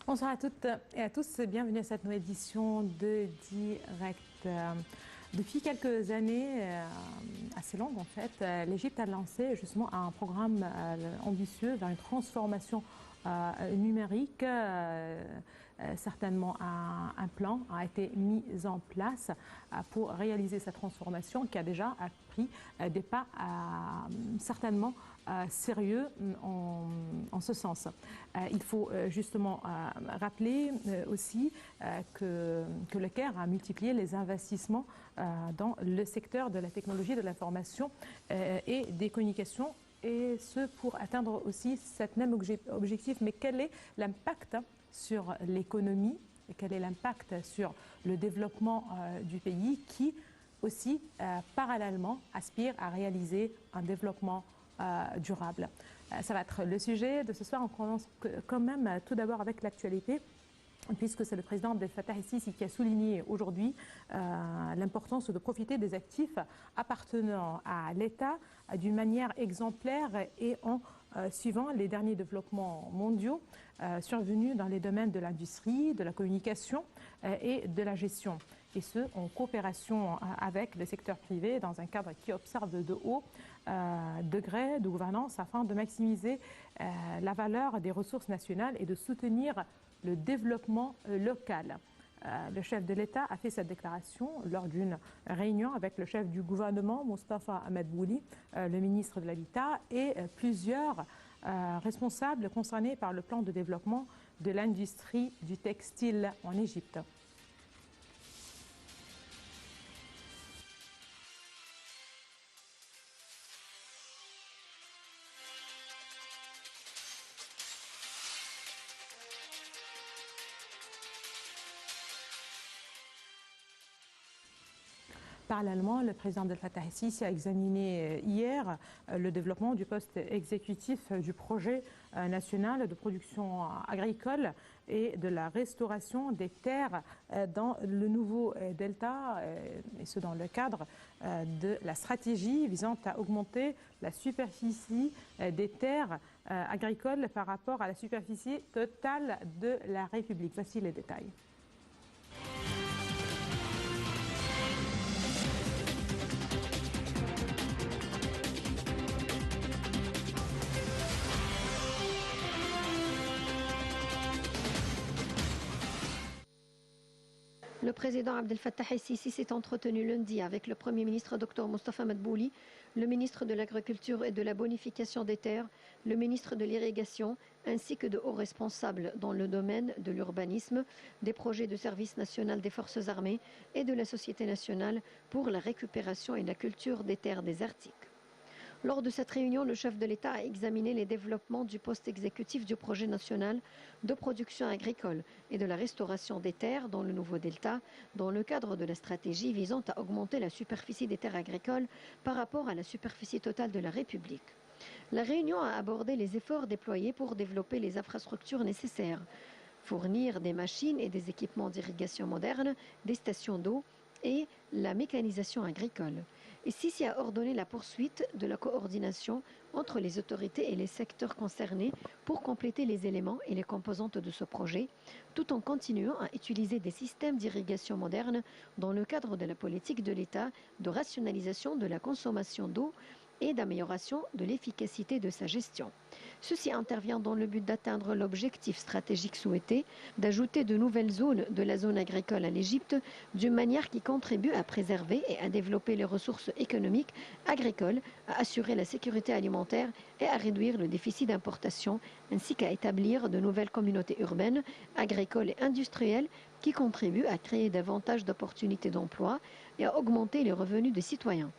Bonsoir à toutes et à tous, bienvenue à cette nouvelle édition de Direct. Depuis quelques années, assez longues en fait, l'Égypte a lancé justement un programme ambitieux vers une transformation numérique. Certainement un plan a été mis en place pour réaliser cette transformation qui a déjà pris des pas certainement sérieux en ce sens. Il faut justement rappeler aussi que le Caire a multiplié les investissements dans le secteur de la technologie de l'information et des communications, et ce pour atteindre aussi cet même objectif. Mais quel est l'impact sur l'économie et quel est l'impact sur le développement du pays qui aussi parallèlement aspire à réaliser un développement durable? Ça va être le sujet de ce soir. On commence quand même tout d'abord avec l'actualité, puisque c'est le président Abdel Fattah el-Sisi qui a souligné aujourd'hui l'importance de profiter des actifs appartenant à l'État d'une manière exemplaire et en suivant les derniers développements mondiaux survenus dans les domaines de l'industrie, de la communication et de la gestion. Et ce, en coopération avec le secteur privé dans un cadre qui observe de haut degré de gouvernance afin de maximiser la valeur des ressources nationales et de soutenir le développement local. Le chef de l'État a fait cette déclaration lors d'une réunion avec le chef du gouvernement, Mostafa Madbouli, le ministre de l'Habitat et plusieurs responsables concernés par le plan de développement de l'industrie du textile en Égypte. Parallèlement, le président Abdel Fattah el-Sisi a examiné hier le développement du poste exécutif du projet national de production agricole et de la restauration des terres dans le nouveau delta, et ce dans le cadre de la stratégie visant à augmenter la superficie des terres agricoles par rapport à la superficie totale de la République. Voici les détails. Le président Abdel Fattah el-Sisi s'est entretenu lundi avec le Premier ministre Dr Mostafa Madbouli, le ministre de l'Agriculture et de la Bonification des Terres, le ministre de l'Irrigation, ainsi que de hauts responsables dans le domaine de l'urbanisme, des projets de service national des forces armées et de la Société nationale pour la récupération et la culture des terres désertiques. Lors de cette réunion, le chef de l'État a examiné les développements du poste exécutif du projet national de production agricole et de la restauration des terres dans le nouveau delta, dans le cadre de la stratégie visant à augmenter la superficie des terres agricoles par rapport à la superficie totale de la République. La réunion a abordé les efforts déployés pour développer les infrastructures nécessaires, fournir des machines et des équipements d'irrigation modernes, des stations d'eau et la mécanisation agricole. Et Sisi a ordonné la poursuite de la coordination entre les autorités et les secteurs concernés pour compléter les éléments et les composantes de ce projet, tout en continuant à utiliser des systèmes d'irrigation modernes dans le cadre de la politique de l'État de rationalisation de la consommation d'eau et d'amélioration de l'efficacité de sa gestion. Ceci intervient dans le but d'atteindre l'objectif stratégique souhaité d'ajouter de nouvelles zones de la zone agricole à l'Égypte d'une manière qui contribue à préserver et à développer les ressources économiques agricoles, à assurer la sécurité alimentaire et à réduire le déficit d'importation, ainsi qu'à établir de nouvelles communautés urbaines, agricoles et industrielles qui contribuent à créer davantage d'opportunités d'emploi et à augmenter les revenus des citoyens.